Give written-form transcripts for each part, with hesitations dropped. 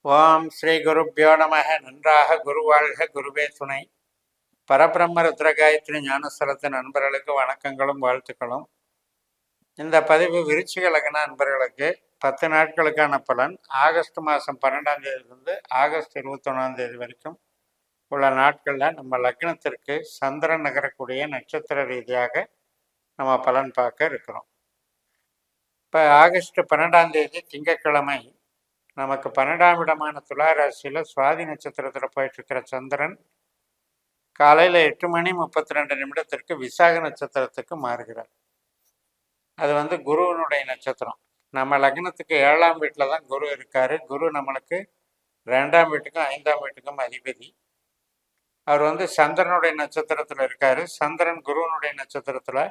ஓம் ஸ்ரீ குருப்பியோ நமக. நன்றாக குருவாழ்க, குருவே துணை. பரபிரம்ம ருத்ரகாயத்ரி ஞானஸ்தலத்து நண்பர்களுக்கு வணக்கங்களும் வாழ்த்துக்களும். இந்த பதிவு விருச்சிக லக்ன நண்பர்களுக்கு 10 நாட்களுக்கான பலன். ஆகஸ்ட் மாதம் 12ஆம் தேதியிலிருந்து ஆகஸ்ட் 21ஆம் தேதி வரைக்கும் உள்ள நாட்களில் நம்ம லக்னத்திற்கு சந்திரன் நகரக்கூடிய நட்சத்திர ரீதியாக நம்ம பலன் பார்க்க இருக்கிறோம். இப்போ ஆகஸ்ட் 12ஆம் தேதி திங்கட்கிழமை நமக்கு 12ஆம் இடமான துலா ராசியில் சுவாதி நட்சத்திரத்தில் போயிட்டுருக்கிற சந்திரன் காலையில் 8:32 விசாக நட்சத்திரத்துக்கு மாறுகிறார். அது குருவனுடைய நட்சத்திரம். நம்ம லக்னத்துக்கு 7ஆம் வீட்டில் தான் குரு இருக்கார். குரு நம்மளுக்கு 2ஆம் வீட்டுக்கும் 5ஆம் வீட்டுக்கும் அதிபதி. அவர் சந்திரனுடைய நட்சத்திரத்தில் இருக்கார். சந்திரன் குருவனுடைய நட்சத்திரத்தில்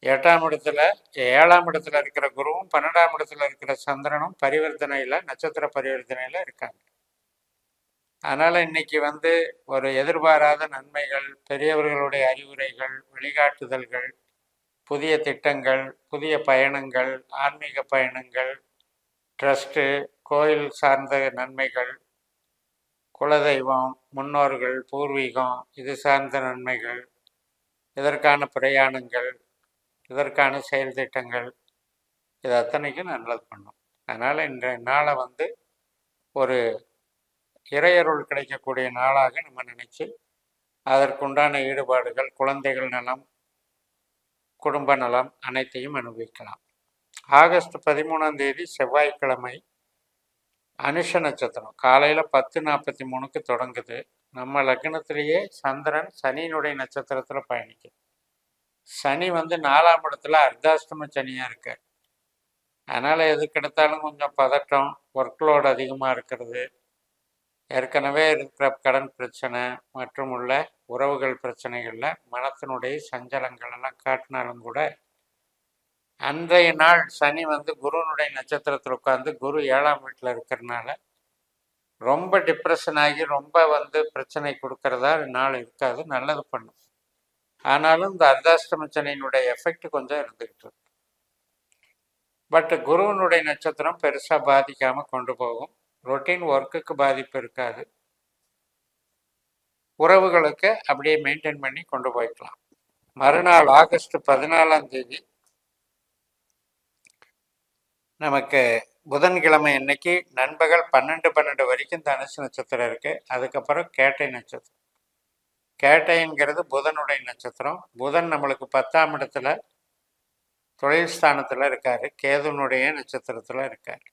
8ஆம் இடத்துல 7ஆம் இடத்துல இருக்கிற குருவும் 12ஆம் இடத்துல இருக்கிற சந்திரனும் பரிவர்த்தனையில், நட்சத்திர பரிவர்த்தனையில் இருக்காங்க. அதனால் இன்னைக்கு ஒரு எதிர்பாராத நன்மைகள், பெரியவர்களுடைய அறிவுரைகள், வழிகாட்டுதல்கள், புதிய திட்டங்கள், புதிய பயணங்கள், ஆன்மீக பயணங்கள், ட்ரஸ்ட்டு, கோயில் சார்ந்த நன்மைகள், குலதெய்வம், முன்னோர்கள், பூர்வீகம், இது சார்ந்த நன்மைகள், இதற்கான பிரயாணங்கள், இதற்கான செயல் திட்டங்கள், இது அத்தனைக்கும் நல்லது பண்ணும். அதனால் இன்றைய நாளை ஒரு இறையருள் கிடைக்கக்கூடிய நாளாக நம்ம நினச்சி அதற்குண்டான ஈடுபாடுகள், குழந்தைகள் நலம், குடும்ப நலம் அனைத்தையும் அனுபவிக்கலாம். ஆகஸ்ட் 13ஆம் தேதி செவ்வாய்க்கிழமை அனுஷ நட்சத்திரம் காலையில் 10:43 தொடங்குது. நம்ம லக்னத்திலேயே சந்திரன் சனியினுடைய நட்சத்திரத்தில் பயணிக்குது. சனி 4ஆம் இடத்துல அர்த்தாஷ்டம சனியாக இருக்கார். அதனால் எதுக்கெடுத்தாலும் கொஞ்சம் பதட்டம், ஒர்க்லோடு அதிகமாக இருக்கிறது, ஏற்கனவே இருக்கிற கடன் பிரச்சனை மற்றும் உள்ள உறவுகள் பிரச்சனைகளில் மனத்தினுடைய சஞ்சலங்கள் எல்லாம் காட்டினாலும் கூட அன்றைய நாள் சனி குருவனுடைய நட்சத்திரத்தில் உட்கார்ந்து குரு 7ஆம் வீட்டில் இருக்கிறதுனால ரொம்ப டிப்ரெஷன் ஆகி ரொம்ப பிரச்சனை கொடுக்கறதா நாள் இருக்காது, நல்லது பண்ணும். ஆனாலும் இந்த அர்த்தாஷ்டம சனியினுடைய எஃபெக்ட் கொஞ்சம் இருந்துகிட்டு இருக்கு. பட் குருவனுடைய நட்சத்திரம் பெருசாக பாதிக்காமல் கொண்டு போகும். ரொட்டீன் ஒர்க்குக்கு பாதிப்பு இருக்காது. உறவுகளுக்கு அப்படியே மெயின்டைன் பண்ணி கொண்டு போய்க்கலாம். மறுநாள் ஆகஸ்ட் 14ஆம் தேதி நமக்கு புதன்கிழமை அன்னைக்கு நண்பகல் 12:12 வரைக்கும் தனுசு நட்சத்திரம் இருக்குது. அதுக்கப்புறம் கேட்டை நட்சத்திரம். கேட்டைங்கிறது புதனுடைய நட்சத்திரம். புதன் நம்மளுக்கு 10ஆம் இடத்துல தொழில் ஸ்தானத்தில் இருக்கார், கேதுனுடைய நட்சத்திரத்தில் இருக்கார்.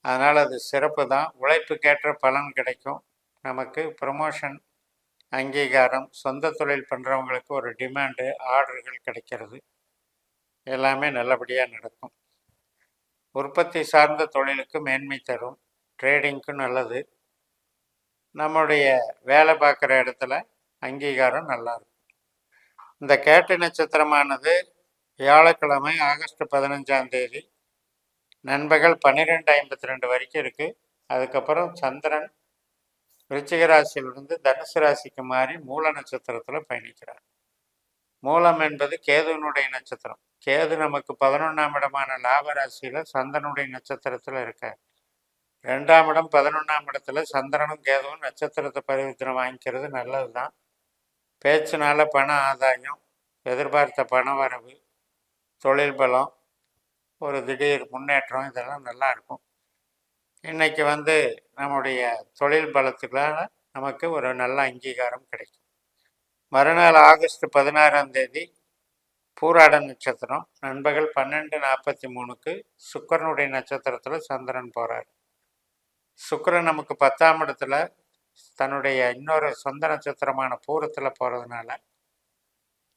அதனால் அது சிறப்பு தான். உழைப்புக்கேற்ற பலன் கிடைக்கும். நமக்கு ப்ரமோஷன், அங்கீகாரம், சொந்த தொழில் பண்ணுறவங்களுக்கு ஒரு டிமாண்டு, ஆர்டர்கள் கிடைக்கிறது, எல்லாமே நல்லபடியாக நடக்கும். உற்பத்தி சார்ந்த தொழிலுக்கு மேன்மை தரும், ட்ரேடிங்க்கும் நல்லது. நம்முடைய வேலை பார்க்குற இடத்துல அங்கீகாரம் நல்லாயிருக்கும். இந்த கேட்டை நட்சத்திரமானது வியாழக்கிழமை ஆகஸ்ட் 15ஆம் தேதி நண்பகல் 12:52 வரைக்கும் இருக்குது. அதுக்கப்புறம் சந்திரன் விருச்சிக ராசியிலிருந்து தனுசு ராசிக்கு மாறி மூல நட்சத்திரத்தில் பயணிக்கிறார். மூலம் என்பது கேதுவனுடைய நட்சத்திரம். கேது நமக்கு 11ஆம் இடமான லாப ராசியில் சந்திரனுடைய நட்சத்திரத்தில் இருக்கார். 2ஆம் இடம் 11ஆம் இடத்துல சந்திரனும் கேதுவும் நட்சத்திரத்தை பரிவர்த்தனை வாங்கிக்கிறது நல்லது தான். பேச்சினால பண ஆதாயம், எதிர்பார்த்த பண வரவு, தொழில் பலம், ஒரு திடீர் முன்னேற்றம், இதெல்லாம் நல்லா இருக்கும். இன்றைக்கி நம்முடைய தொழில் பலத்துக்காக நமக்கு ஒரு நல்ல அங்கீகாரம் கிடைக்கும். மறுநாள் ஆகஸ்ட் 16ஆம் தேதி பூராட நட்சத்திரம் நண்பகல் 12:43 சுக்கிரனுடைய நட்சத்திரத்தில் சந்திரன் போகிறார். சுக்கிரன் நமக்கு 10ஆம் இடத்துல தன்னுடைய இன்னொரு சொந்த நட்சத்திரமான பூரத்தில் போகிறதுனால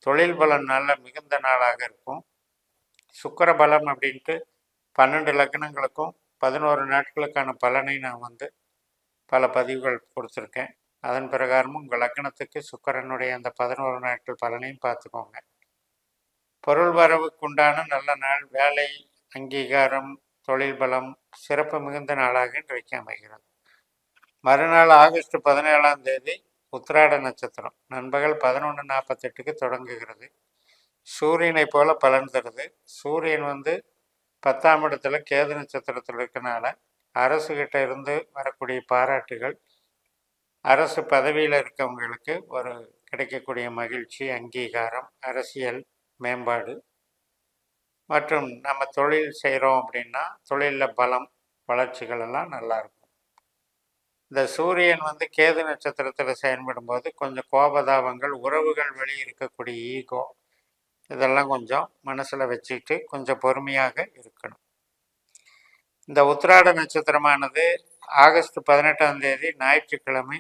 தொழில் பலம் நல்ல மிகுந்த நாளாக இருக்கும். சுக்கிர பலம் அப்படின்ட்டு 12 லக்னங்களுக்கும் 11 நாட்களுக்கான பலனை நான் பல பதிவுகள் கொடுத்துருக்கேன். அதன் பிரகாரமும் உங்கள் லக்னத்துக்கு சுக்கிரனுடைய அந்த 11 நாட்கள் பலனையும் பார்த்துக்கோங்க. பொருள் வரவுக்குண்டான நல்ல நாள், வேலை, அங்கீகாரம், தொழில் பலம் சிறப்பு மிகுந்த நாளாக இன்றைக்கு அமைகிறது. மறுநாள் ஆகஸ்ட் 17ஆம் தேதி உத்திராட நட்சத்திரம் நண்பகல் 11:48 தொடங்குகிறது. சூரியனை போல பலன் தருது. சூரியன் 10ஆம் இடத்துல கேது நட்சத்திரத்தில் இருக்கனால அரசுகிட்ட இருந்து வரக்கூடிய பாராட்டுகள், அரசு பதவியில் இருக்கவங்களுக்கு ஒரு கிடைக்கக்கூடிய மகிழ்ச்சி, அங்கீகாரம், அரசியல் மேம்பாடு மற்றும் நம்ம தொழில் செய்கிறோம் அப்படின்னா தொழிலில் பலம், வளர்ச்சிகள் எல்லாம் நல்லாயிருக்கும். இந்த சூரியன் வந்து கேது நட்சத்திரத்தில் செயல்படும் போது கொஞ்சம் கோபதாபங்கள், உறவுகள் வழி இருக்கக்கூடிய ஈகோ, இதெல்லாம் கொஞ்சம் மனசில் வச்சுக்கிட்டு கொஞ்சம் பொறுமையாக இருக்கணும். இந்த உத்திராட நட்சத்திரமானது ஆகஸ்ட் 18ஆம் தேதி ஞாயிற்றுக்கிழமை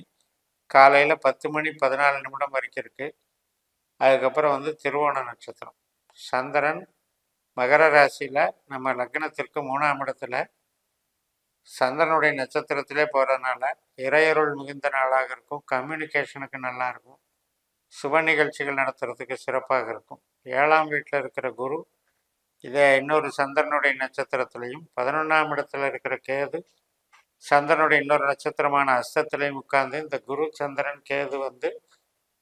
காலையில் 10:14 வரைக்கும் இருக்குது. அதுக்கப்புறம் வந்து திருவோண நட்சத்திரம். சந்திரன் மகர ராசியில் நம்ம லக்னத்திற்கு 3ஆம் இடத்துல சந்திரனுடைய நட்சத்திரத்திலே போகிறதுனால இறையருள் மிகுந்த நாளாக இருக்கும். கம்யூனிகேஷனுக்கு நல்லா இருக்கும். சுப நிகழ்ச்சிகள் நடத்துறதுக்கு சிறப்பாக இருக்கும். 7ஆம் வீட்டில் இருக்கிற குரு இதை இன்னொரு சந்திரனுடைய நட்சத்திரத்திலையும் 11ஆம் இடத்துல இருக்கிற கேது சந்திரனுடைய இன்னொரு நட்சத்திரமான அஸ்தத்திலையும் உட்கார்ந்து இந்த குரு சந்திரன் கேது வந்து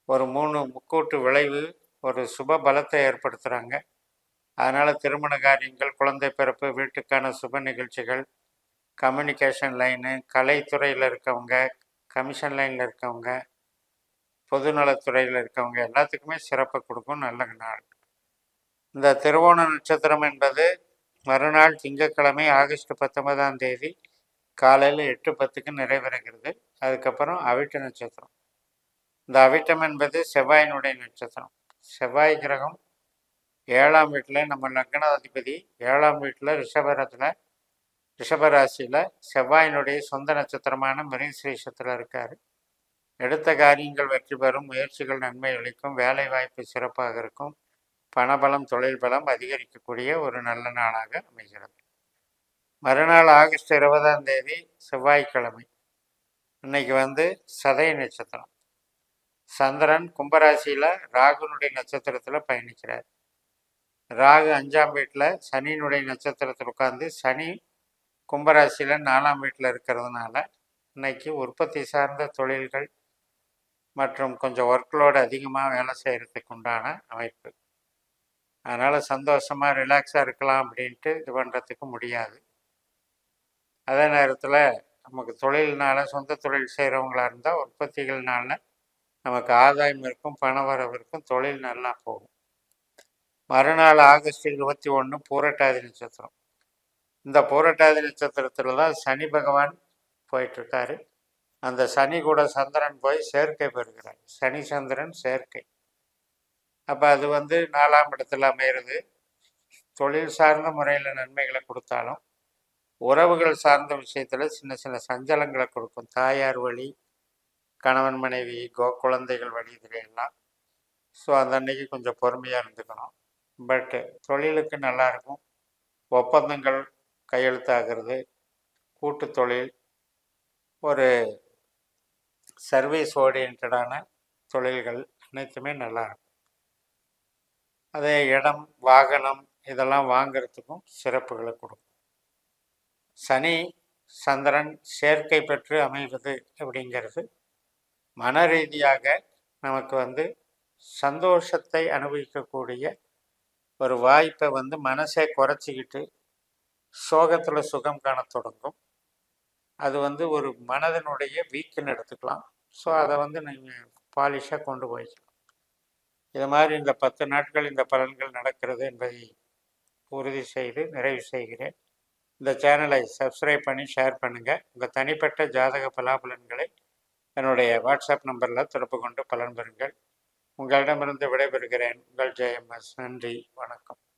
ஒரு 3 முக்கூட்டு விளைவு, ஒரு சுப பலத்தை ஏற்படுத்துகிறாங்க. அதனால் திருமண காரியங்கள், குழந்தை பிறப்பு, வீட்டுக்கான சுப நிகழ்ச்சிகள், கம்யூனிகேஷன் லைனு, கலைத்துறையில் இருக்கவங்க, கமிஷன் லைனில் இருக்கவங்க, பொதுநலத்துறையில் இருக்கவங்க எல்லாத்துக்குமே சிறப்பை கொடுக்கும். நல்ல நாள். இந்த திருவோண நட்சத்திரம் என்பது மறுநாள் திங்கட்கிழமை ஆகஸ்ட் 19ஆம் தேதி காலையில் 8:10க்கு நிறைவேறுகிறது. அதுக்கப்புறம் அவிட்ட நட்சத்திரம். இந்த அவிட்டம் என்பது செவ்வாயினுடைய நட்சத்திரம். செவ்வாய் கிரகம் 7ஆம் வீட்டில் நம்ம லக்னாதிபதி 7ஆம் வீட்டில் ரிஷபராசியில் செவ்வாயினுடைய சொந்த நட்சத்திரமான மிருகசீரிஷத்தில் இருக்கார். எடுத்த காரியங்கள் வெற்றி பெறும், முயற்சிகள் நன்மை அளிக்கும், வேலை வாய்ப்பு சிறப்பாக இருக்கும், பணபலம், தொழில் பலம் அதிகரிக்கக்கூடிய ஒரு நல்ல நாளாக அமைகிறது. மறுநாள் ஆகஸ்ட் 20ஆம் தேதி செவ்வாய்க்கிழமை. இன்னைக்கு வந்து சதய நட்சத்திரம். சந்திரன் கும்பராசியில் ராகுனுடைய நட்சத்திரத்தில் பயணிக்கிறார். ராகு 5ஆம் வீட்டில் சனியினுடைய நட்சத்திரத்தில் உட்கார்ந்து சனி கும்பராசியில் 4ஆம் வீட்டில் இருக்கிறதுனால இன்னைக்கு உற்பத்தி சார்ந்த தொழில்கள் மற்றும் கொஞ்சம் ஒர்க்லோடு அதிகமாக வேலை செய்கிறதுக்கு உண்டான அமைப்பு. அதனால் சந்தோஷமாக ரிலாக்ஸாக இருக்கலாம் அப்படின்ட்டு இது பண்ணுறதுக்கு முடியாது. அதே நேரத்தில் நமக்கு தொழில்னால, சொந்த தொழில் செய்கிறவங்களா இருந்தால் உற்பத்திகள்னால நமக்கு ஆதாயம் இருக்கும், பண வரவு இருக்கும், தொழில் நல்லா போகும். மறுநாள் ஆகஸ்ட் 21 பூரட்டாதி நட்சத்திரம். இந்த பூரட்டாதி நட்சத்திரத்தில் தான் சனி பகவான் போயிட்டுருக்காரு. அந்த சனி கூட சந்திரன் போய் சேர்க்கை பெறுகிறார். சனி சந்திரன் சேர்க்கை. அப்போ அது வந்து 4ஆம் இடத்துல அமைகிறது. தொழில் சார்ந்த முறையில் நன்மைகளை கொடுத்தாலும் உறவுகள் சார்ந்த விஷயத்தில் சின்ன சின்ன சஞ்சலங்களை கொடுக்கும். தாயார் வழி, கணவன் மனைவி, குழந்தைகள் வழி, இதிலெல்லாம். ஸோ அந்த அன்னைக்கு கொஞ்சம் பொறுமையாக இருந்துக்கணும். பட்டு தொழிலுக்கு நல்லாயிருக்கும். ஒப்பந்தங்கள் கையெழுத்தாகிறது, கூட்டு தொழில், ஒரு சர்வீஸ் ஓரியன்டான தொழில்கள் அனைத்துமே நல்லாயிருக்கும். அதே இடம், வாகனம் இதெல்லாம் வாங்கிறதுக்கும் சிறப்புகளை கொடுக்கும். சனி சந்திரன் சேர்க்கை பெற்று அமைவது அப்படிங்கிறது மன ரீதியாக நமக்கு வந்து சந்தோஷத்தை அனுபவிக்கக்கூடிய ஒரு வாய்ப்பை வந்து மனசை குறைச்சிக்கிட்டு சோகத்தில் சுகம் காண தொடங்கும். அது வந்து ஒரு மனதனுடைய வீக்குன்னு எடுத்துக்கலாம். ஸோ அதை வந்து நீங்கள் பாலிஷாக கொண்டு போய்க்கலாம். இது மாதிரி இந்த 10 நாட்கள் இந்த பலன்கள் நடக்கிறது என்பதை உறுதி செய்து நிறைவு செய்கிறேன். இந்த சேனலை சப்ஸ்கிரைப் பண்ணி ஷேர் பண்ணுங்கள். உங்கள் தனிப்பட்ட ஜாதக பலாபலன்களை என்னுடைய வாட்ஸ்அப் நம்பரில் தொடர்பு கொண்டு பலன் பெறுங்கள். உங்களிடமிருந்து விடைபெறுகிறேன். உங்கள் ஜெயம்எஸ். நன்றி, வணக்கம்.